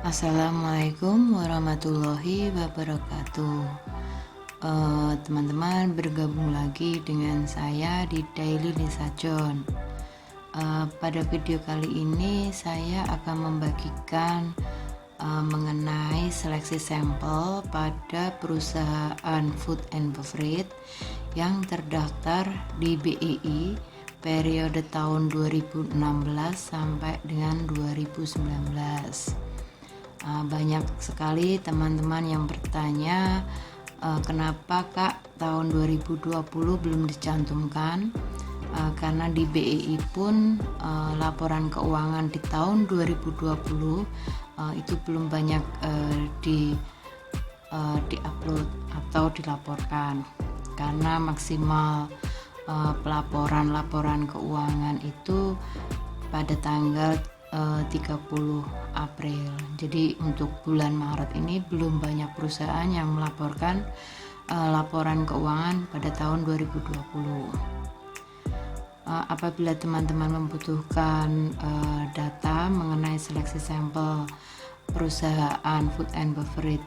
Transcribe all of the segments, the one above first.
Assalamualaikum warahmatullahi wabarakatuh. Teman-teman, bergabung lagi dengan saya di Daily Lisa John. Pada video kali ini saya akan membagikan mengenai seleksi sampel pada perusahaan food and beverage yang terdaftar di BEI periode tahun 2016 sampai dengan 2019. Banyak sekali teman-teman yang bertanya, kenapa Kak tahun 2020 belum dicantumkan? Karena di BEI pun laporan keuangan di tahun 2020 itu belum banyak di-upload atau dilaporkan, karena maksimal pelaporan keuangan itu pada tanggal 30 April. Jadi untuk bulan Maret ini belum banyak perusahaan yang melaporkan laporan keuangan pada tahun 2020. Apabila teman-teman membutuhkan data mengenai seleksi sampel perusahaan food and beverage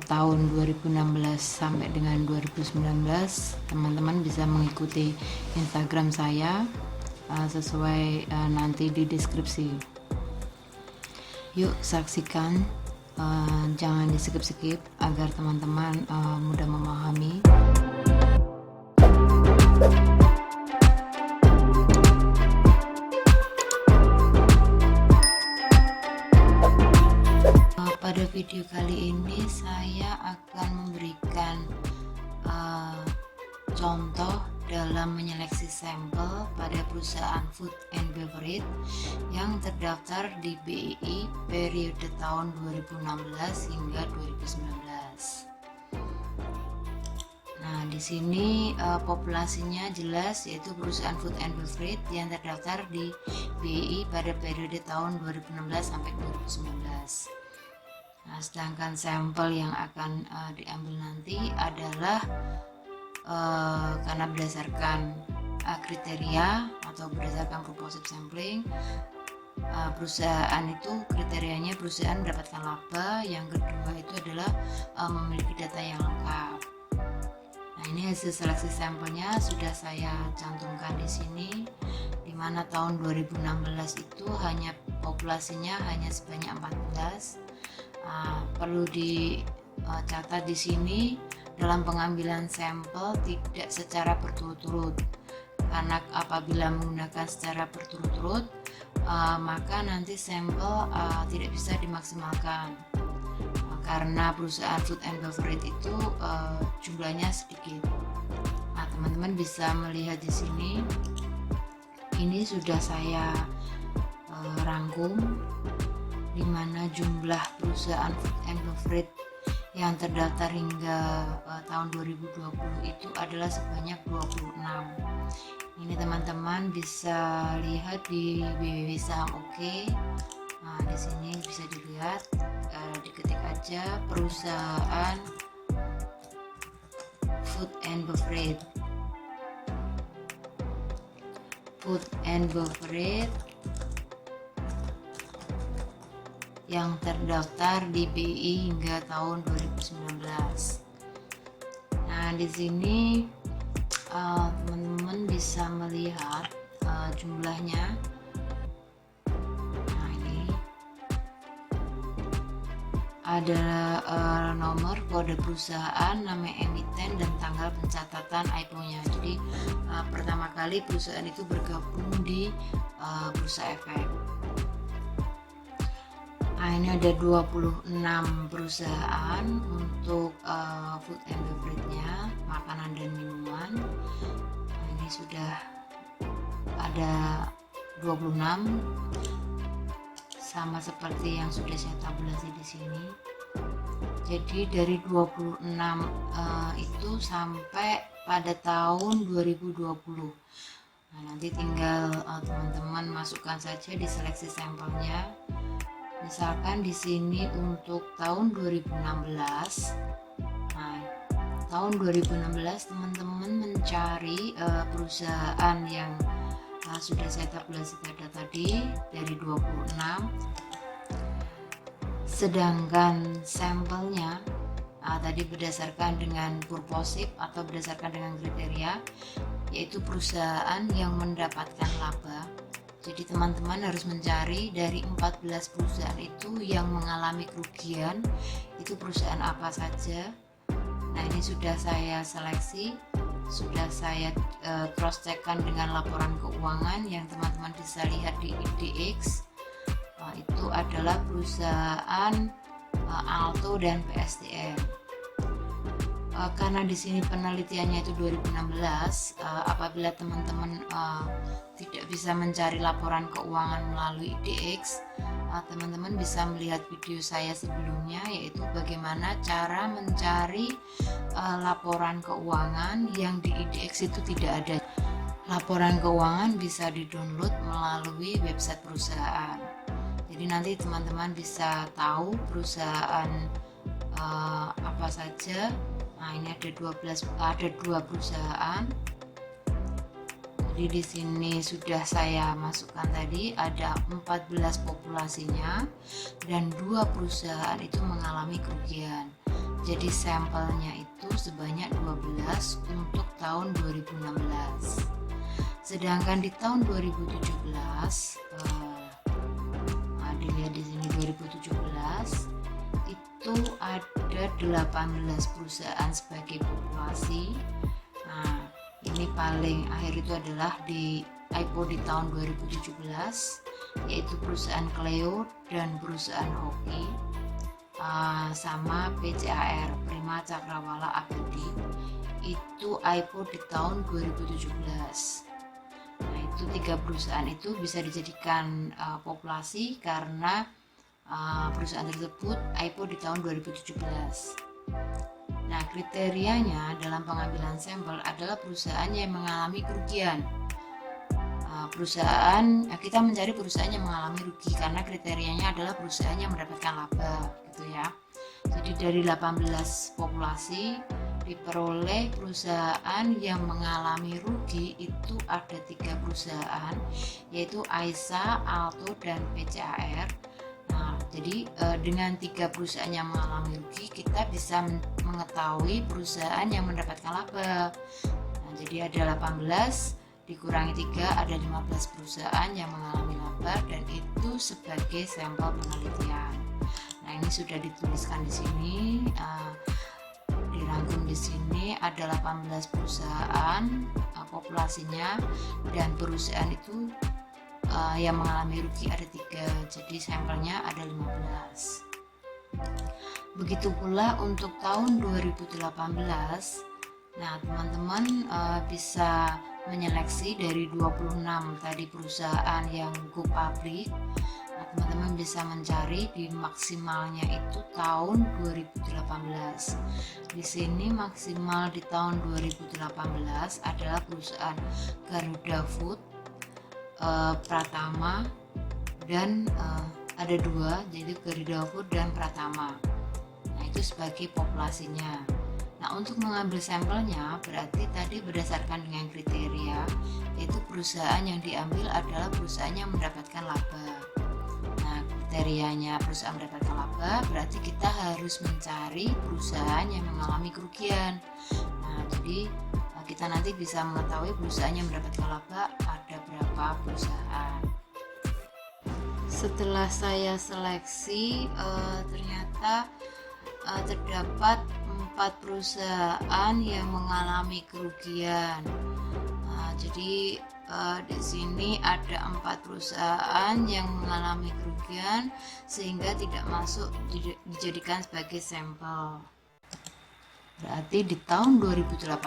tahun 2016 sampai dengan 2019, teman-teman bisa mengikuti Instagram saya sesuai nanti di deskripsi. Yuk saksikan, jangan di skip agar teman-teman mudah memahami. Pada video kali ini saya akan memberikan contoh dalam menyeleksi sampel pada perusahaan food and beverage yang terdaftar di BEI periode tahun 2016 hingga 2019. Nah, di sini populasinya jelas, yaitu perusahaan food and beverage yang terdaftar di BEI pada periode tahun 2016 sampai 2019. Nah, sedangkan sampel yang akan diambil nanti adalah karena berdasarkan kriteria atau berdasarkan proposed sampling, perusahaan itu kriterianya perusahaan mendapatkan laba, yang kedua itu adalah memiliki data yang lengkap. Nah, ini hasil seleksi sampelnya sudah saya cantumkan di sini, di mana tahun 2016 itu populasinya hanya sebanyak 14. Perlu dicatat di sini, dalam pengambilan sampel tidak secara berturut-turut, karena apabila menggunakan secara berturut-turut maka nanti sampel tidak bisa dimaksimalkan, karena perusahaan food and beverage itu jumlahnya sedikit. Nah, teman-teman bisa melihat di sini, ini sudah saya rangkum di mana jumlah perusahaan food and beverage yang terdaftar hingga tahun 2020 itu adalah sebanyak 26. Ini teman-teman bisa lihat di www.saham.oke. Nah, di sini bisa dilihat, diketik aja perusahaan food and beverage. Food and beverage yang terdaftar di BEI hingga tahun 2019. Nah, di sini teman-teman bisa melihat jumlahnya. Nah, ini ada nomor kode perusahaan, nama emiten, dan tanggal pencatatan IPO-nya. Jadi pertama kali perusahaan itu bergabung di Bursa Efek. Nah, ini ada 26 perusahaan untuk food and beverage-nya, makanan dan minuman. Nah, ini sudah ada 26, sama seperti yang sudah saya tabulasi di sini. Jadi dari 26 itu sampai pada tahun 2020. Nah, nanti tinggal teman-teman masukkan saja di seleksi sampelnya. Misalkan di sini untuk tahun 2016. Nah, tahun 2016 teman-teman mencari perusahaan yang sudah saya tabulasi data tadi dari 26. Sedangkan sampelnya tadi berdasarkan dengan purposive atau berdasarkan dengan kriteria, yaitu perusahaan yang mendapatkan laba. Jadi teman-teman harus mencari dari 14 perusahaan itu yang mengalami kerugian, itu perusahaan apa saja. Nah, ini sudah saya seleksi, sudah saya cross checkkan dengan laporan keuangan yang teman-teman bisa lihat di IDX. Itu adalah perusahaan Alto dan PSTM. Karena di sini penelitiannya itu 2016, apabila teman-teman tidak bisa mencari laporan keuangan melalui IDX, teman-teman bisa melihat video saya sebelumnya, yaitu bagaimana cara mencari laporan keuangan yang di IDX itu tidak ada. Laporan keuangan bisa di-download melalui website perusahaan. Jadi nanti teman-teman bisa tahu perusahaan apa saja. Nah, ini ada 2 perusahaan. Jadi di sini sudah saya masukkan tadi, ada 14 populasinya dan 2 perusahaan itu mengalami kerugian. Jadi sampelnya itu sebanyak 12 untuk tahun 2016. Sedangkan di tahun 2017 dilihat di sini 2017 itu ada 18 perusahaan sebagai populasi. Nah, ini paling akhir itu adalah di IPO di tahun 2017, yaitu perusahaan Cleo dan perusahaan Hoki, sama PCAR Prima Cakrawala Abadi, itu IPO di tahun 2017. Nah, itu 3 perusahaan itu bisa dijadikan populasi karena perusahaan tersebut IPO di tahun 2017. Nah, kriterianya dalam pengambilan sampel adalah perusahaan yang mengalami kerugian. Kita mencari perusahaan yang mengalami rugi karena kriterianya adalah perusahaan yang mendapatkan laba, gitu ya. Jadi dari 18 populasi diperoleh perusahaan yang mengalami rugi itu ada 3 perusahaan, yaitu Aisa, Alto, dan PCAR. Nah, jadi dengan 3 perusahaan yang mengalami rugi, kita bisa mengetahui perusahaan yang mendapatkan laba. Nah, jadi ada 18 dikurangi 3, ada 15 perusahaan yang mengalami laba, dan itu sebagai sampel penelitian. Nah, ini sudah dituliskan di sini, dirangkum di sini ada 18 perusahaan populasinya, dan perusahaan itu yang mengalami rugi ada 3, jadi sampelnya ada 15. Begitu pula untuk tahun 2018. Nah, teman-teman bisa menyeleksi dari 26 tadi perusahaan yang go public. Nah, teman-teman bisa mencari di maksimalnya itu tahun 2018. Di sini maksimal di tahun 2018 adalah perusahaan Garuda Food, Pratama, dan ada 2, jadi Garuda Food dan Pratama. Nah, itu sebagai populasinya. Nah, untuk mengambil sampelnya berarti tadi berdasarkan dengan kriteria, yaitu perusahaan yang diambil adalah perusahaan yang mendapatkan laba. Nah, kriterianya perusahaan mendapatkan laba berarti kita harus mencari perusahaan yang mengalami kerugian. Nah, jadi kita nanti bisa mengetahui perusahaan yang mendapatkan laba ada berapa perusahaan. Setelah saya seleksi, ternyata terdapat 4 perusahaan yang mengalami kerugian. Jadi di sini ada 4 perusahaan yang mengalami kerugian sehingga tidak masuk dijadikan sebagai sampel. Berarti di tahun 2018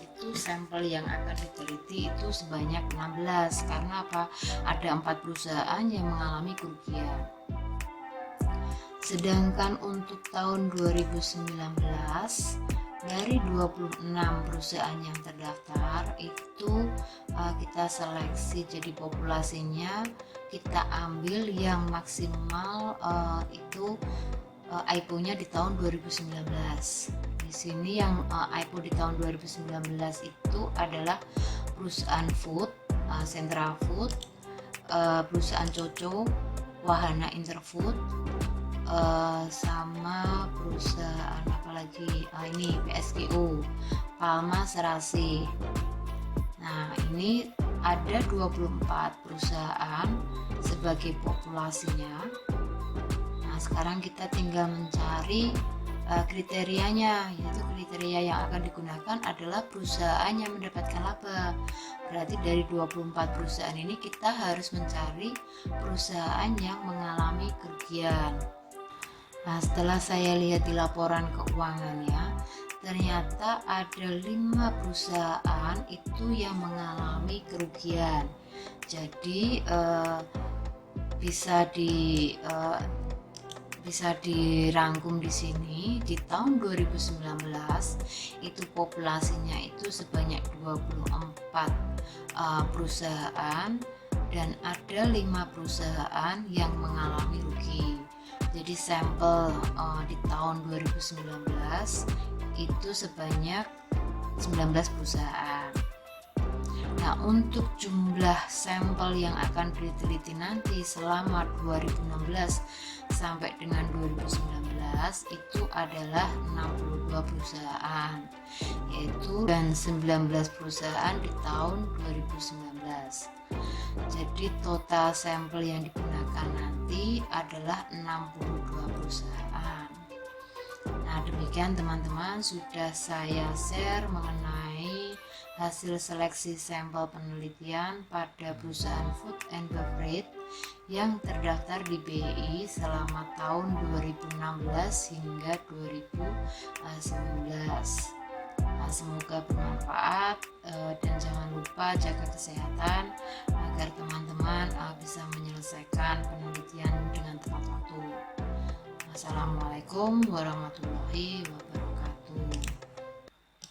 itu sampel yang akan diteliti itu sebanyak 16. Karena apa? Ada 4 perusahaan yang mengalami kerugian. Sedangkan untuk tahun 2019 dari 26 perusahaan yang terdaftar itu kita seleksi jadi populasinya, kita ambil yang maksimal itu IPO-nya di tahun 2019. Di sini yang IPO di tahun 2019 itu adalah perusahaan food, Sentra Food, perusahaan Coco, Wahana Interfood, sama perusahaan apa lagi, ini PSGO, Palma Serasi. Nah, ini ada 24 perusahaan sebagai populasinya. Nah, sekarang kita tinggal mencari kriterianya, yaitu kriteria yang akan digunakan adalah perusahaan yang mendapatkan laba. Berarti dari 24 perusahaan ini kita harus mencari perusahaan yang mengalami kerugian. Nah, setelah saya lihat di laporan keuangannya, ternyata ada 5 perusahaan itu yang mengalami kerugian. Jadi bisa dirangkum di sini. Di tahun 2019 itu populasinya itu sebanyak 24 perusahaan dan ada 5 perusahaan yang mengalami rugi. Jadi sampel di tahun 2019 itu sebanyak 19 perusahaan. Nah, untuk jumlah sampel yang akan diteliti nanti selama 2016 sampai dengan 2019 itu adalah 62 perusahaan, yaitu dan 19 perusahaan di tahun 2019. Jadi total sampel yang digunakan nanti adalah 62 perusahaan. Nah, demikian teman-teman, sudah saya share mengenai hasil seleksi sampel penelitian pada perusahaan food and beverage yang terdaftar di BI selama tahun 2016 hingga 2019. Nah, semoga bermanfaat dan jangan lupa jaga kesehatan agar teman-teman bisa menyelesaikan penelitian dengan tepat waktu. Assalamualaikum warahmatullahi wabarakatuh.